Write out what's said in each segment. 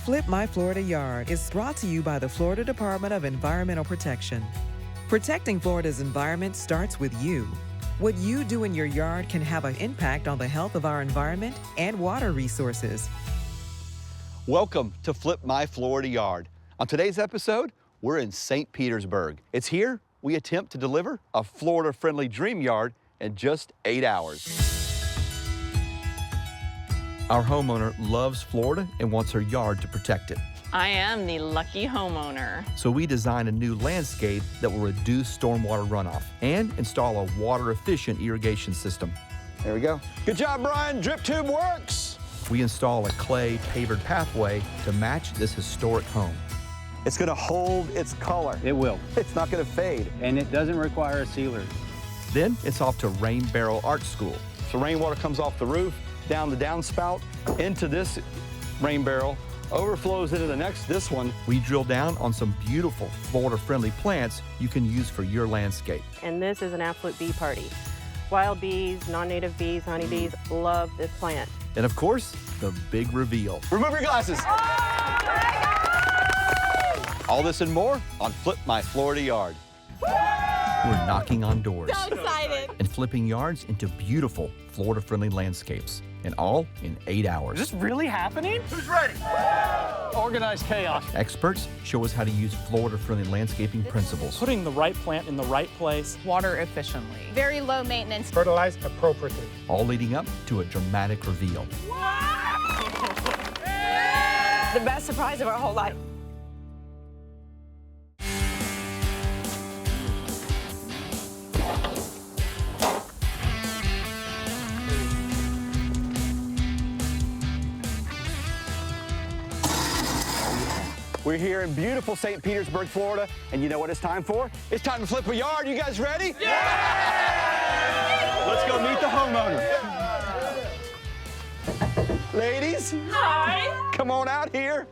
Flip My Florida Yard is brought to you by the Florida Department of Environmental Protection. Protecting Florida's environment starts with you. What you do in your yard can have an impact on the health of our environment and water resources. Welcome to Flip My Florida Yard. On today's episode, we're in St. Petersburg. It's here we attempt to deliver a Florida-friendly dream yard in just 8 hours. Our homeowner loves Florida and wants her yard to protect it. I am the lucky homeowner. So we designed a new landscape that will reduce stormwater runoff and install a water-efficient irrigation system. There we go. Good job, Brian. Drip tube works. We install a clay pavered pathway to match this historic home. It's going to hold its color. It will, It's not going to fade. and it doesn't require a sealer. Then it's off to Rain Barrel Art School. So rainwater comes off the roof, down the downspout, into this rain barrel, overflows into this one. We drill down on some beautiful Florida-friendly plants you can use for your landscape. And this is an absolute bee party. Wild bees, non-native bees, honeybees love this plant. And of course, the big reveal. Remove your glasses. All this and more on Flip My Florida Yard. We're knocking on doors. So excited. And flipping yards into beautiful Florida-friendly landscapes. And all in 8 hours. Is this really happening? Who's ready? Organized chaos. Experts show us how to use Florida-friendly landscaping principles. Putting the right plant in the right place. Water efficiently. Very low maintenance. Fertilize appropriately. All leading up to a dramatic reveal. The best surprise of our whole life. We're here in beautiful St. Petersburg, Florida, and you know what it's time for? It's time to flip a yard. You guys ready? Yeah! Let's go meet the homeowner. Ladies. Hi. Come on out here.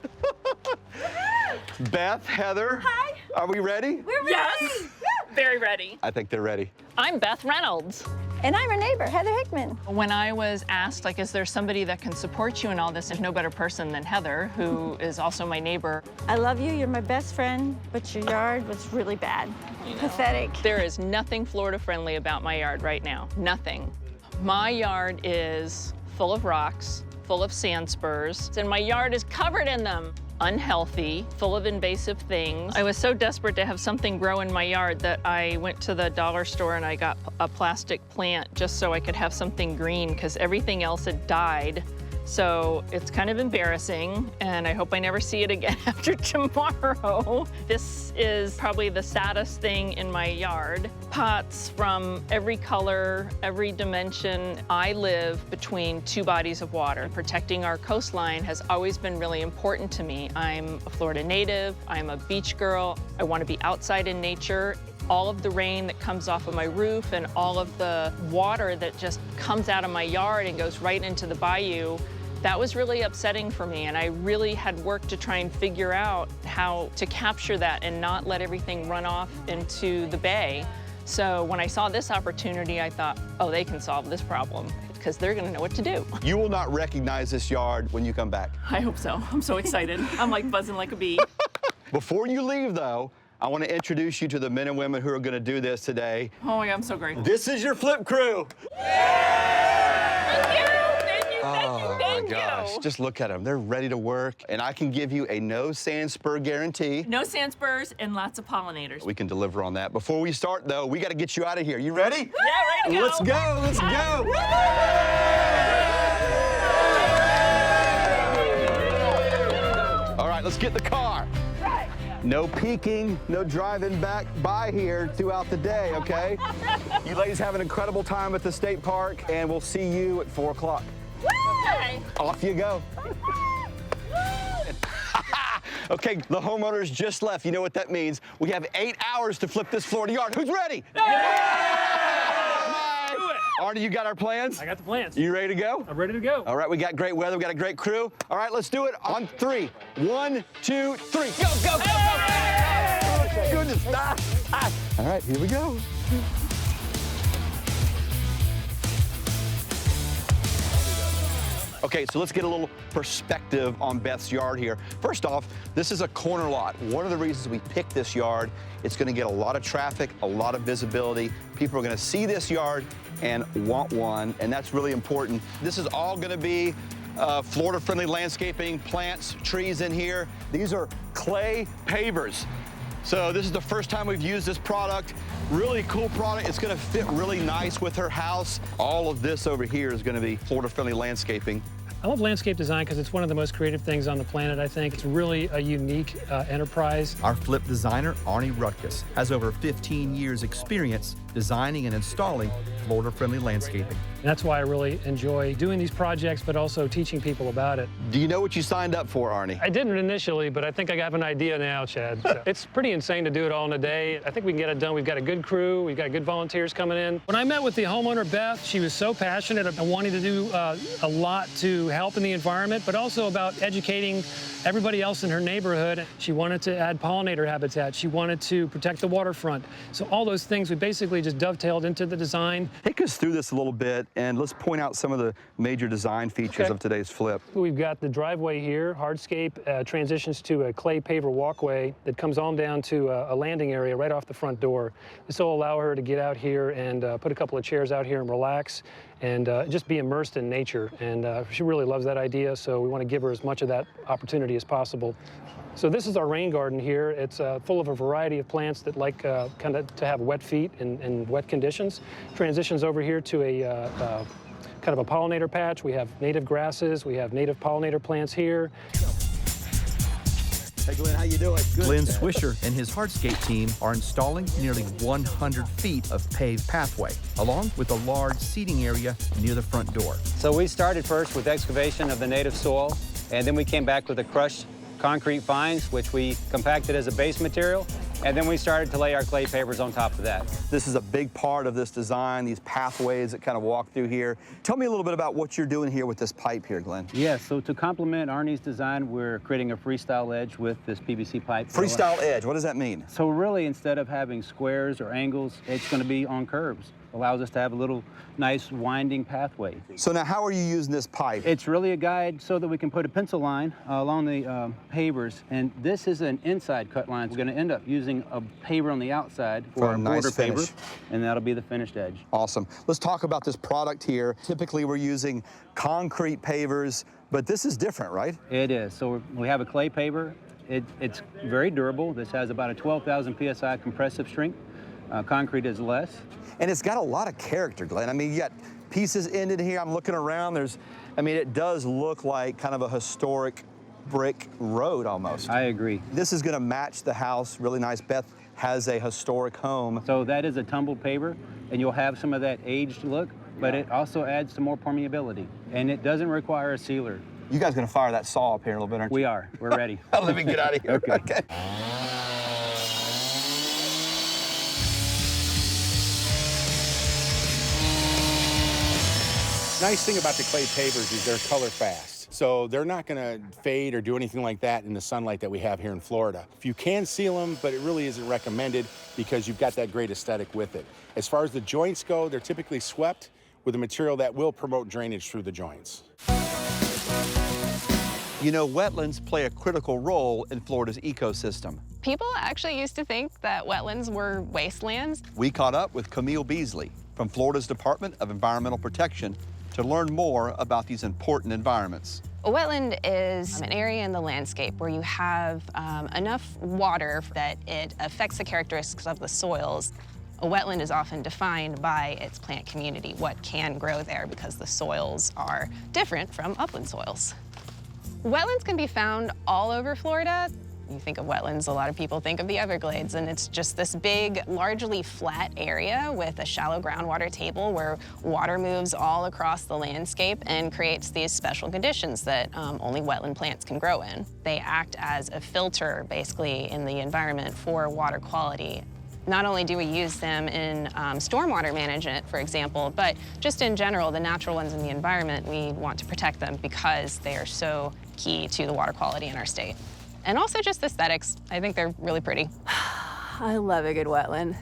Beth, Heather. Hi. Are we ready? We're ready. Yes, very ready. I think they're ready. I'm Beth Reynolds. And I'm her neighbor, Heather Hickman. When I was asked, like, is there somebody that can support you in all this, there's no better person than Heather, who is also my neighbor. I love you, you're my best friend, but your yard was really bad. Pathetic. There is nothing Florida-friendly about my yard right now, nothing. My yard is full of rocks, full of sandspurs, and my yard is covered in them. Unhealthy, full of invasive things. I was so desperate to have something grow in my yard that I went to the dollar store and I got a plastic plant just so I could have something green because everything else had died. So it's kind of embarrassing, and I hope I never see it again after tomorrow. This is probably the saddest thing in my yard. Pots from every color, every dimension. I live between two bodies of water. Protecting our coastline has always been really important to me. I'm a Florida native, I'm a beach girl. I want to be outside in nature. All of the rain that comes off of my roof and all of the water that just comes out of my yard and goes right into the bayou, that was really upsetting for me, and I really had worked to try and figure out how to capture that and not let everything run off into the bay. So when I saw this opportunity, I thought, oh, they can solve this problem because they're gonna know what to do. You will not recognize this yard when you come back. I hope so. I'm so excited. I'm like buzzing like a bee. Before you leave, though, I want to introduce you to the men and women who are going to do this today. Oh my God, I'm so grateful. This is your flip crew. Thank you, thank you, Oh thank my gosh, just look at them. They're ready to work, and I can give you a no sandspur guarantee. No sandspurs and lots of pollinators. We can deliver on that. Before we start, though, we got to get you out of here. You ready? Yeah, ready to go. Let's go, let's go. All right, let's get the car. No peeking, no driving back by here throughout the day, okay? You ladies have an incredible time at the state park, and we'll see you at 4 o'clock. Okay. Off you go. Okay, the homeowners just left. You know what that means. We have 8 hours to flip this Florida yard. Who's ready? Arnie, you got our plans? I got the plans. You ready to go? I'm ready to go. All right, we got great weather, we got a great crew. All right, let's do it on 3. 1, 2, 3. Go, go, go, go, go. Goodness. All right, here we go. Okay, so let's get a little perspective on Beth's yard here. First off, this is a corner lot. One of the reasons we picked this yard, it's gonna get a lot of traffic, a lot of visibility. People are gonna see this yard and want one, and that's really important. This is all gonna be Florida-friendly landscaping, plants, trees in here. These are clay pavers. So this is the first time we've used this product. Really cool product. It's gonna fit really nice with her house. All of this over here is gonna be Florida-friendly landscaping. I love landscape design because it's one of the most creative things on the planet, I think. It's really a unique enterprise. Our flip designer, Arnie Rutkus, has over 15 years experience designing and installing Florida-friendly landscaping. And that's why I really enjoy doing these projects, but also teaching people about it. Do you know what you signed up for, Arnie? I didn't initially, but I think I have an idea now, Chad. So it's pretty insane to do it all in a day. I think we can get it done. We've got a good crew. We've got good volunteers coming in. When I met with the homeowner, Beth, she was so passionate about wanting to do a lot to help in the environment, but also about educating everybody else in her neighborhood. She wanted to add pollinator habitat. She wanted to protect the waterfront. So all those things we basically just dovetailed into the design. Take us through this a little bit, and let's point out some of the major design features of today's flip. We've got the driveway here. Hardscape transitions to a clay paver walkway that comes on down to a landing area right off the front door. This will allow her to get out here and put a couple of chairs out here and relax and just be immersed in nature. And she really loves that idea, so we want to give her as much of that opportunity as possible. So this is our rain garden here. It's full of a variety of plants that like kind of to have wet feet in wet conditions. Transitions over here to a kind of a pollinator patch. We have native grasses. We have native pollinator plants here. Hey, Glenn, how you doing? Good. Glenn Swisher and his Hardscape team are installing nearly 100 feet of paved pathway, along with a large seating area near the front door. So we started first with excavation of the native soil, and then we came back with the crushed concrete fines, which we compacted as a base material, and then we started to lay our clay pavers on top of that. This is a big part of this design, these pathways that kind of walk through here. Tell me a little bit about what you're doing here with this pipe here, Glenn. Yeah, so to complement Arnie's design, we're creating a freestyle edge with this PVC pipe. Freestyle edge, what does that mean? So really, instead of having squares or angles, it's going to be on curves. Allows us to have a little nice winding pathway. So now how are you using this pipe? It's really a guide so that we can put a pencil line along the pavers, and this is an inside cut line. We're going to end up using a paver on the outside for a nice border finish. paver, and that'll be the finished edge. Awesome. Let's talk about this product here. Typically we're using concrete pavers, but this is different, right? It is. So we have a clay paver. It's very durable. This has about a 12,000 PSI compressive strength. Concrete is less. And it's got a lot of character, Glenn. I mean, you got pieces ended here. I'm looking around. It does look like kind of a historic brick road almost. I agree. This is going to match the house really nice. Beth has a historic home. So that is a tumbled paver, and you'll have some of that aged look, but it also adds some more permeability, and it doesn't require a sealer. You guys going to fire that saw up here in a little bit, aren't you? We are. We're ready. Let me get out of here. Okay. Nice thing about the clay pavers is they're color fast. So they're not gonna fade or do anything like that in the sunlight that we have here in Florida. If you can seal them, but it really isn't recommended because you've got that great aesthetic with it. As far as the joints go, they're typically swept with a material that will promote drainage through the joints. You know, wetlands play a critical role in Florida's ecosystem. People actually used to think that wetlands were wastelands. We caught up with Camille Beasley from Florida's Department of Environmental Protection to learn more about these important environments. A wetland is an area in the landscape where you have enough water that it affects the characteristics of the soils. A wetland is often defined by its plant community, what can grow there, because the soils are different from upland soils. Wetlands can be found all over Florida. You think of wetlands, a lot of people think of the Everglades, and it's just this big, largely flat area with a shallow groundwater table where water moves all across the landscape and creates these special conditions that only wetland plants can grow in. They act as a filter, basically, in the environment for water quality. Not only do we use them in stormwater management, for example, but just in general, the natural ones in the environment, we want to protect them because they are so key to the water quality in our state. And also just aesthetics. I think they're really pretty. I love a good wetland.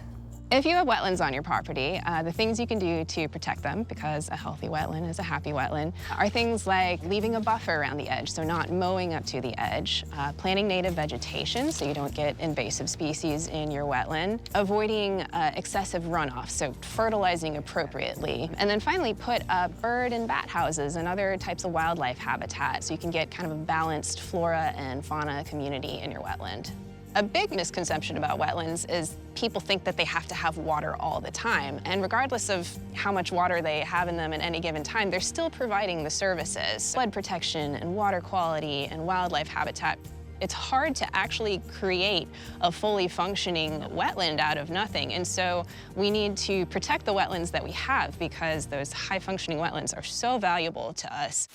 If you have wetlands on your property, the things you can do to protect them, because a healthy wetland is a happy wetland, are things like leaving a buffer around the edge, so not mowing up to the edge, planting native vegetation so you don't get invasive species in your wetland, avoiding excessive runoff, so fertilizing appropriately, and then finally put up bird and bat houses and other types of wildlife habitat so you can get kind of a balanced flora and fauna community in your wetland. A big misconception about wetlands is people think that they have to have water all the time. And regardless of how much water they have in them at any given time, they're still providing the services. Flood protection and water quality and wildlife habitat. It's hard to actually create a fully functioning wetland out of nothing. And so we need to protect the wetlands that we have because those high-functioning wetlands are so valuable to us.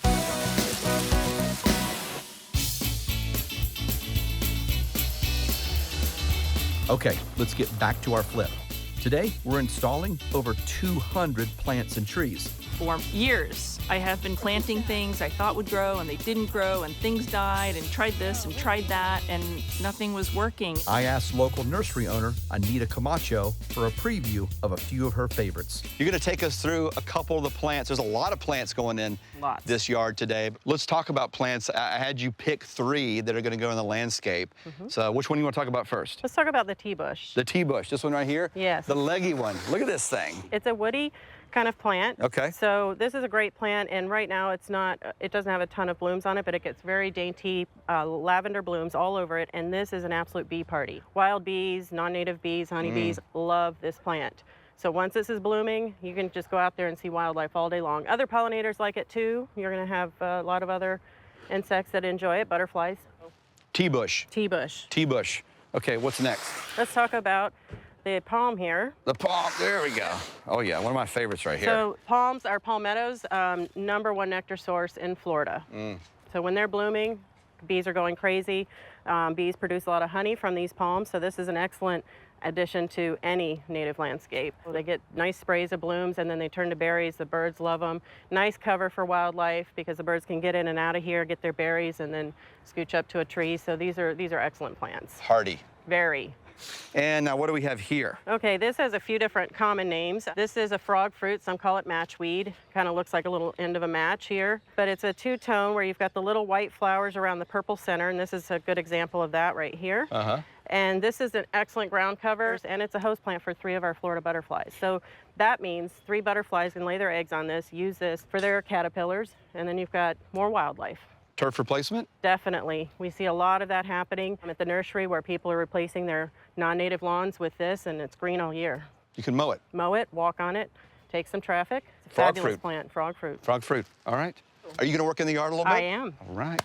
Okay, let's get back to our flip. Today, we're installing over 200 plants and trees. For years, I have been planting things I thought would grow and they didn't grow, and things died, and tried this and tried that, and nothing was working. I asked local nursery owner Anita Camacho for a preview of a few of her favorites. You're gonna take us through a couple of the plants. There's a lot of plants going in this yard today. Let's talk about plants. I had you pick 3 that are gonna go in the landscape. So which one do you wanna talk about first? Let's talk about the tea bush. The tea bush, this one right here? Yes. The leggy one. Look at this thing. It's a woody kind of plant. Okay. So this is a great plant, and right now it doesn't have a ton of blooms on it, but it gets very dainty lavender blooms all over it, and this is an absolute bee party. Wild bees, non-native bees, honeybees love this plant. So once this is blooming, you can just go out there and see wildlife all day long. Other pollinators like it too. You're gonna have a lot of other insects that enjoy it, butterflies. Tea bush. Tea bush. Tea bush. Okay, what's next? Let's talk about the palm here. The palm, there we go. Oh yeah, one of my favorites right here. So palms are palmettos, #1 nectar source in Florida. So when they're blooming, bees are going crazy. Bees produce a lot of honey from these palms, so this is an excellent addition to any native landscape. They get nice sprays of blooms and then they turn to berries. The birds love them. Nice cover for wildlife because the birds can get in and out of here, get their berries, and then scooch up to a tree. So these are excellent plants. Hardy. Very. And now what do we have here? Okay, this has a few different common names. This is a frog fruit, some call it matchweed. Kind of looks like a little end of a match here. But it's a two-tone where you've got the little white flowers around the purple center, and this is a good example of that right here. And this is an excellent ground cover, and it's a host plant for 3 of our Florida butterflies. So that means 3 butterflies can lay their eggs on this, use this for their caterpillars, and then you've got more wildlife. Turf replacement? Definitely. We see a lot of that happening at the nursery where people are replacing their non-native lawns with this, and it's green all year. You can mow it. Mow it, walk on it, take some traffic. It's a Frog fabulous fruit. plant, frog fruit. Frog fruit, all right. Are you gonna work in the yard a little bit? I am. All right.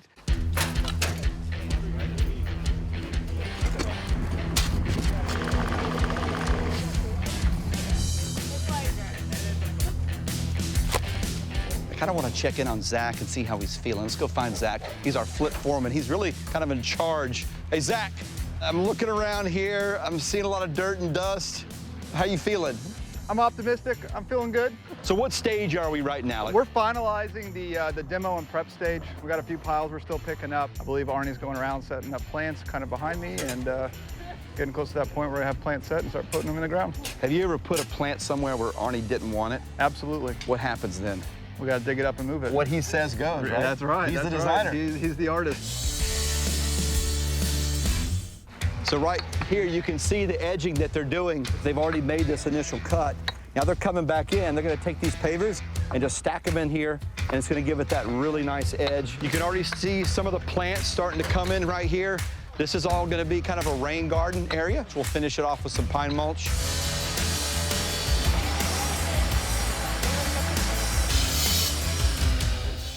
I kind of want to check in on Zach and see how he's feeling. Let's go find Zach. He's our flip foreman. He's really kind of in charge. Hey, Zach, I'm looking around here. I'm seeing a lot of dirt and dust. How you feeling? I'm optimistic. I'm feeling good. So what stage are we right now? We're finalizing the demo and prep stage. We got a few piles we're still picking up. I believe Arnie's going around setting up plants kind of behind me and getting close to that point where I have plants set and start putting them in the ground. Have you ever put a plant somewhere where Arnie didn't want it? Absolutely. What happens then? We got to dig it up and move it. What he says goes, right? That's right. He's that's the designer. Right. He's the artist. So right here, you can see the edging that they're doing. They've already made this initial cut. Now they're coming back in. They're going to take these pavers and just stack them in here, and it's going to give it that really nice edge. You can already see some of the plants starting to come in right here. This is all going to be kind of a rain garden area. We'll finish it off with some pine mulch.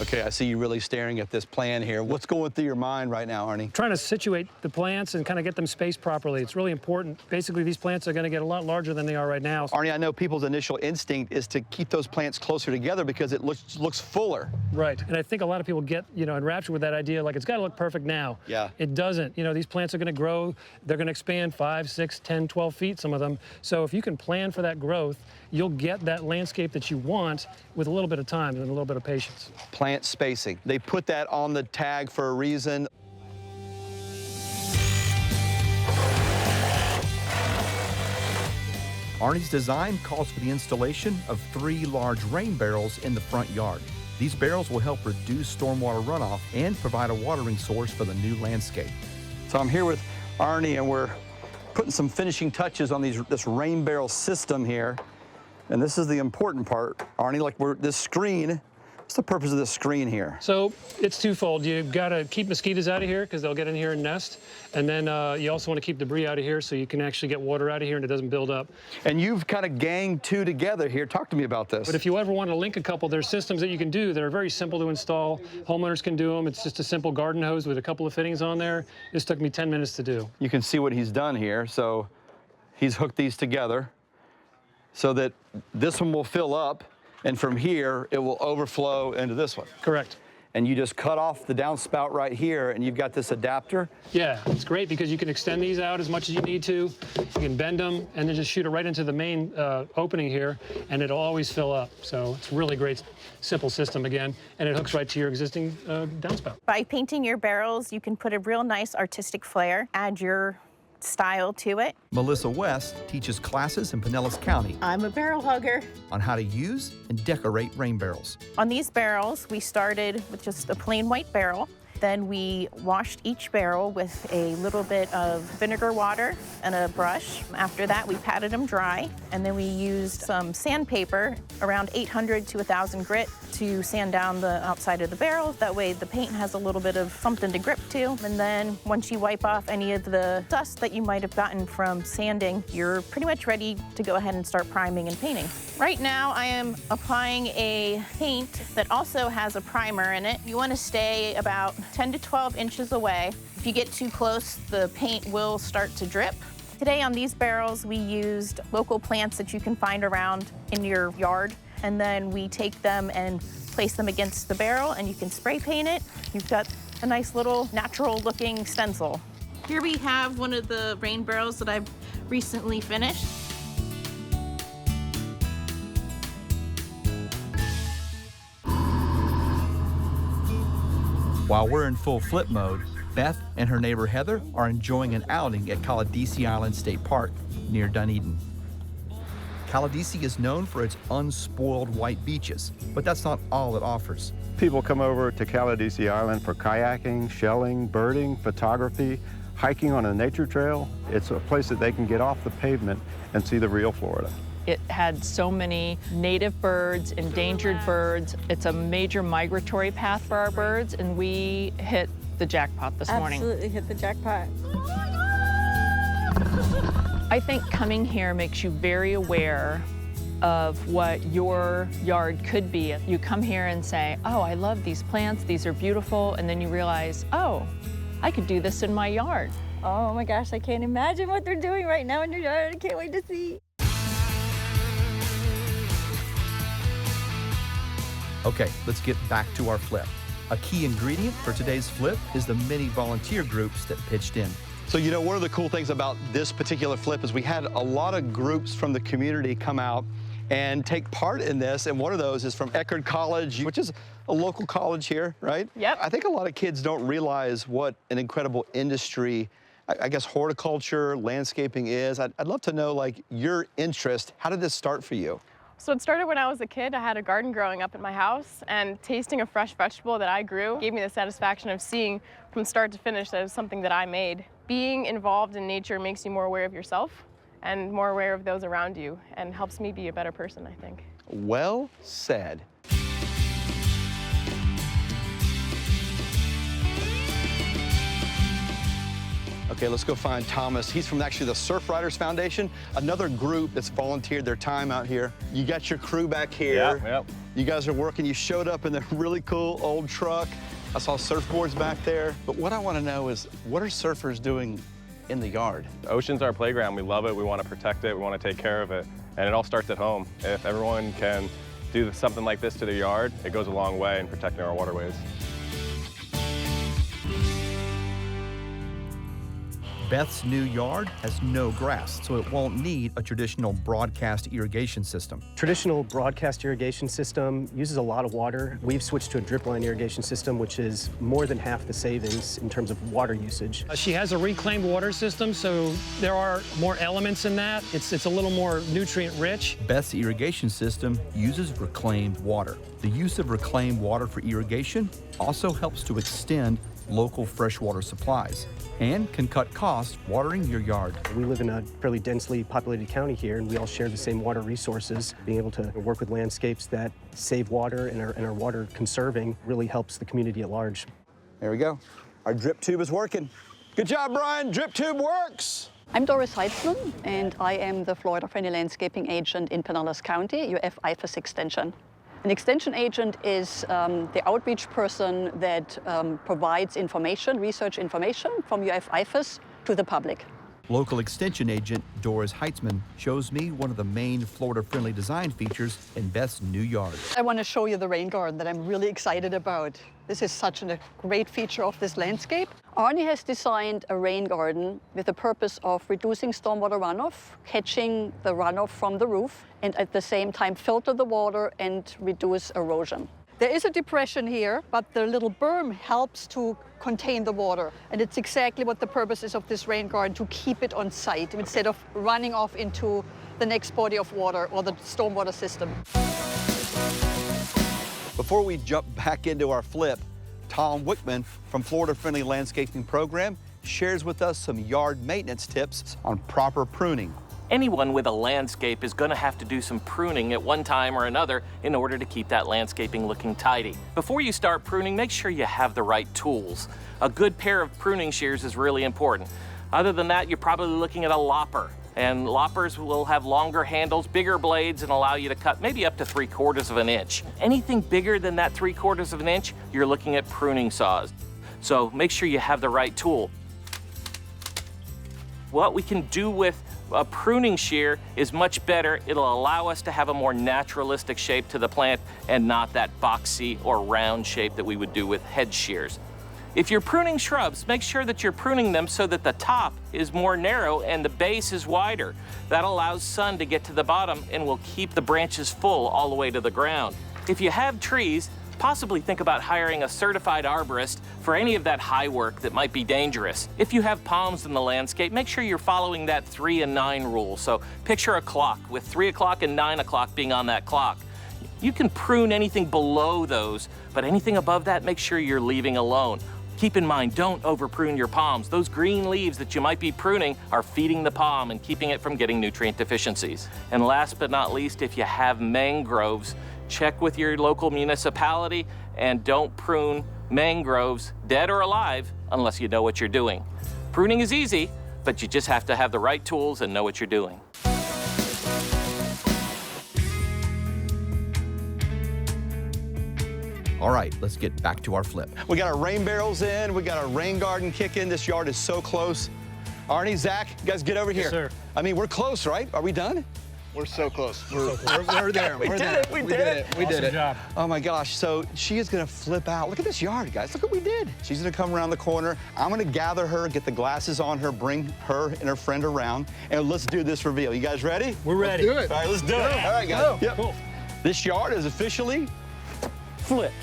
Okay, I see you really staring at this plan here. What's going through your mind right now, Arnie? Trying to situate the plants and kind of get them spaced properly. It's really important. Basically, these plants are going to get a lot larger than they are right now. Arnie, I know people's initial instinct is to keep those plants closer together because it looks fuller. Right, and I think a lot of people get, enraptured with that idea, like it's got to look perfect now. Yeah. It doesn't. These plants are going to grow. They're going to expand 5, 6, 10, 12 feet, some of them. So if you can plan for that growth, you'll get that landscape that you want with a little bit of time and a little bit of patience. Plant spacing. They put that on the tag for a reason. Arnie's design calls for the installation of 3 large rain barrels in the front yard. These barrels will help reduce stormwater runoff and provide a watering source for the new landscape. So I'm here with Arnie, and we're putting some finishing touches on this rain barrel system here. And this is the important part, Arnie, like this screen. What's the purpose of this screen here? So it's twofold. You've got to keep mosquitoes out of here because they'll get in here and nest. And then you also want to keep debris out of here so you can actually get water out of here and it doesn't build up. And you've kind of ganged 2 together here. Talk to me about this. But if you ever want to link a couple, there's systems that you can do that are very simple to install. Homeowners can do them. It's just a simple garden hose with a couple of fittings on there. This took me 10 minutes to do. You can see what he's done here. So he's hooked these together so that this one will fill up, and from here, it will overflow into this one. Correct. And you just cut off the downspout right here, and you've got this adapter. Yeah, it's great because you can extend these out as much as you need to. You can bend them and then just shoot it right into the main opening here, and it'll always fill up. So it's a really great, simple system again, and it hooks right to your existing downspout. By painting your barrels, you can put a real nice artistic flair, add your style to it. Melissa West teaches classes in Pinellas County I'm a barrel hugger. on how to use and decorate rain barrels. On these barrels, we started with just a plain white barrel. Then we washed each barrel with a little bit of vinegar water and a brush. After that, we patted them dry, and then we used some sandpaper, around 800 to 1,000 grit, to sand down the outside of the barrel. That way the paint has a little bit of something to grip to. And then once you wipe off any of the dust that you might have gotten from sanding, you're pretty much ready to go ahead and start priming and painting. Right now, I am applying a paint that also has a primer in it. You want to stay about 10 to 12 inches away. If you get too close, the paint will start to drip. Today on these barrels, we used local plants that you can find around in your yard, and then we take them and place them against the barrel, and you can spray paint it. You've got a nice little natural-looking stencil. Here we have one of the rain barrels that I've recently finished. While we're in full flip mode, Beth and her neighbor Heather are enjoying an outing at Caladesi Island State Park near Dunedin. Caladesi is known for its unspoiled white beaches, but that's not all it offers. People come over to Caladesi Island for kayaking, shelling, birding, photography, hiking on a nature trail. It's a place that they can get off the pavement and see the real Florida. It had so many native birds, endangered birds. It's a major migratory path for our birds, and we hit the jackpot this morning. Absolutely hit the jackpot. I think coming here makes you very aware of what your yard could be. You come here and say, oh, I love these plants, these are beautiful, and then you realize, oh, I could do this in my yard. Oh my gosh, I can't imagine what they're doing right now in your yard. I can't wait to see. Okay, let's get back to our flip. A key ingredient for today's flip is the many volunteer groups that pitched in. So, you know, one of the cool things about this particular flip is we had a lot of groups from the community come out and take part in this, and one of those is from Eckerd College, which is a local college here, right? Yep. I think a lot of kids don't realize what an incredible industry, I guess, horticulture, landscaping is. I'd love to know, like, your interest. How did this start for you? So it started when I was a kid. I had a garden growing up at my house, and tasting a fresh vegetable that I grew gave me the satisfaction of seeing from start to finish that it was something that I made. Being involved in nature makes you more aware of yourself and more aware of those around you, and helps me be a better person, I think. Well said. Okay, let's go find Thomas. He's from actually the Surf Riders Foundation, another group that's volunteered their time out here. You got your crew back here. Yep. You guys are working. You showed up in the really cool old truck. I saw surfboards back there. But what I want to know is, what are surfers doing in the yard? The ocean's our playground. We love it. We want to protect it. We want to take care of it. And it all starts at home. If everyone can do something like this to their yard, it goes a long way in protecting our waterways. Beth's new yard has no grass, so it won't need a traditional broadcast irrigation system. Traditional broadcast irrigation system uses a lot of water. We've switched to a drip line irrigation system, which is more than half the savings in terms of water usage. She has a reclaimed water system, so there are more elements in that. It's a little more nutrient rich. Beth's irrigation system uses reclaimed water. The use of reclaimed water for irrigation also helps to extend local freshwater supplies and can cut costs watering your yard. We live in a fairly densely populated county here, and we all share the same water resources. Being able to work with landscapes that save water and are water conserving really helps the community at large. There we go. Our drip tube is working. Good job, Brian. Drip tube works. I'm Doris Heitzman, and I am the Florida Friendly Landscaping Agent in Pinellas County, UF IFAS Extension. An extension agent is the outreach person that provides information, research information from UF IFAS to the public. Local extension agent Doris Heitzman shows me one of the main Florida-friendly design features in Beth's new yard. I want to show you the rain garden that I'm really excited about. This is such a great feature of this landscape. Arnie has designed a rain garden with the purpose of reducing stormwater runoff, catching the runoff from the roof, and at the same time filter the water and reduce erosion. There is a depression here, but the little berm helps to contain the water. And it's exactly what the purpose is of this rain garden, to keep it on site instead of running off into the next body of water or the stormwater system. Before we jump back into our flip, Tom Wickman from Florida Friendly Landscaping Program shares with us some yard maintenance tips on proper pruning. Anyone with a landscape is going to have to do some pruning at one time or another in order to keep that landscaping looking tidy. Before you start pruning, make sure you have the right tools. A good pair of pruning shears is really important. Other than that, you're probably looking at a lopper. And loppers will have longer handles, bigger blades, and allow you to cut maybe up to 3/4 of an inch. Anything bigger than that 3/4 of an inch, you're looking at pruning saws. So make sure you have the right tool. What we can do with a pruning shear is much better. It'll allow us to have a more naturalistic shape to the plant and not that boxy or round shape that we would do with hedge shears. If you're pruning shrubs, make sure that you're pruning them so that the top is more narrow and the base is wider. That allows sun to get to the bottom and will keep the branches full all the way to the ground. If you have trees, possibly think about hiring a certified arborist for any of that high work that might be dangerous. If you have palms in the landscape, make sure you're following that 3 and 9 rule. So picture a clock with 3 o'clock and 9 o'clock being on that clock. You can prune anything below those, but anything above that, make sure you're leaving alone. Keep in mind, don't over prune your palms. Those green leaves that you might be pruning are feeding the palm and keeping it from getting nutrient deficiencies. And last but not least, if you have mangroves, check with your local municipality and don't prune mangroves, dead or alive, unless you know what you're doing. Pruning is easy, but you just have to have the right tools and know what you're doing. All right, let's get back to our flip. We got our rain barrels in. We got our rain garden kicking. This yard is so close. Arnie, Zach, you guys get over here. Yes, sir. I mean, we're close, right? Are we done? We're so close. We're there. We We're did there. it. We did it. We did Awesome it. job. Oh my gosh. So she is gonna flip out. Look at this yard, guys. Look what we did. She's gonna come around the corner. I'm gonna gather her, get the glasses on her, bring her and her friend around, and let's do this reveal. You guys ready? We're ready. Let's do it. All right, let's do it. Yeah. All right, guys. Go. Yep. Cool. This yard is officially flipped.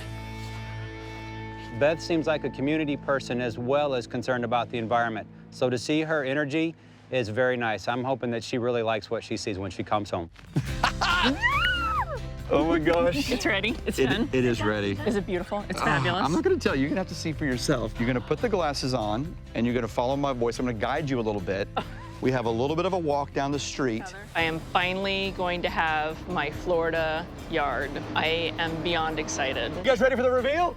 Beth seems like a community person as well as concerned about the environment. So to see her energy is very nice. I'm hoping that she really likes what she sees when she comes home. Oh my gosh. It's ready. It's done. It is ready. Is it beautiful? It's fabulous. I'm not going to tell you. You're going to have to see for yourself. You're going to put the glasses on, and you're going to follow my voice. I'm going to guide you a little bit. We have a little bit of a walk down the street. I am finally going to have my Florida yard. I am beyond excited. You guys ready for the reveal?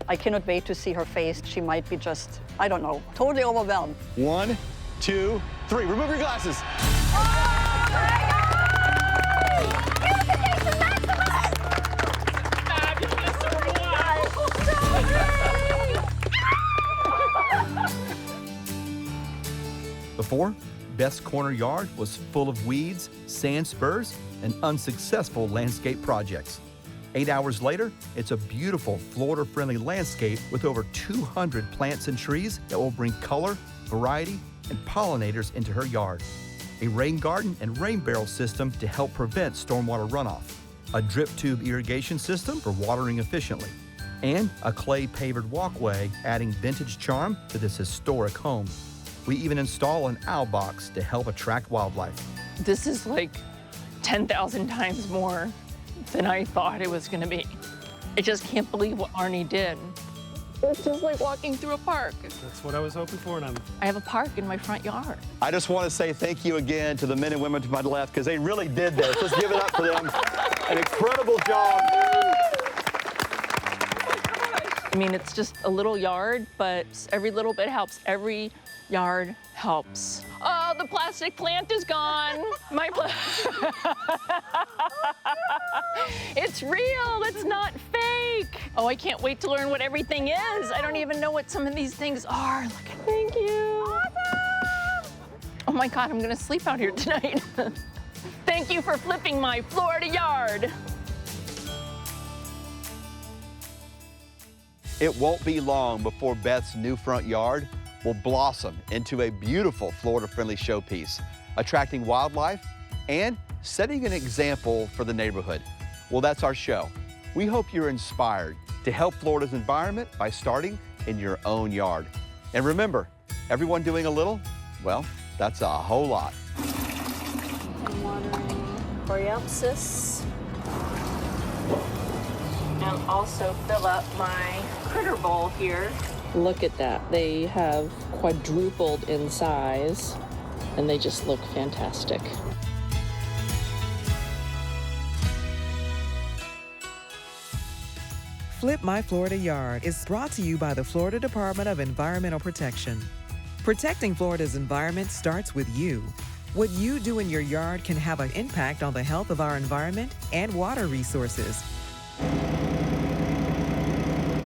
I cannot wait to see her face. She might be just, I don't know, totally overwhelmed. 1, 2, 3. Remove your glasses. Before, Beth's corner yard was full of weeds, sand spurs, and unsuccessful landscape projects. 8 hours later, it's a beautiful Florida-friendly landscape with over 200 plants and trees that will bring color, variety, and pollinators into her yard. A rain garden and rain barrel system to help prevent stormwater runoff. A drip tube irrigation system for watering efficiently. And a clay pavered walkway adding vintage charm to this historic home. We even install an owl box to help attract wildlife. This is like 10,000 times more than I thought it was gonna be. I just can't believe what Arnie did. It's just like walking through a park. That's what I was hoping for, and I have a park in my front yard. I just want to say thank you again to the men and women to my left because they really did this. Let's give it up for them. An incredible job. I mean, it's just a little yard, but every little bit helps. Every yard helps. Oh, the plastic plant is gone. It's real, it's not fake. Oh, I can't wait to learn what everything is. I don't even know what some of these things are. Look at, thank you. Awesome. Oh my God, I'm gonna sleep out here tonight. Thank you for flipping my Florida yard. It won't be long before Beth's new front yard will blossom into a beautiful Florida-friendly showpiece, attracting wildlife and setting an example for the neighborhood. Well, that's our show. We hope you're inspired to help Florida's environment by starting in your own yard. And remember, everyone doing a little, well, that's a whole lot. I'm watering Coreopsis. And also fill up my critter bowl here. Look at that. They have quadrupled in size, and they just look fantastic. Flip My Florida Yard is brought to you by the Florida Department of Environmental Protection. Protecting Florida's environment starts with you. What you do in your yard can have an impact on the health of our environment and water resources.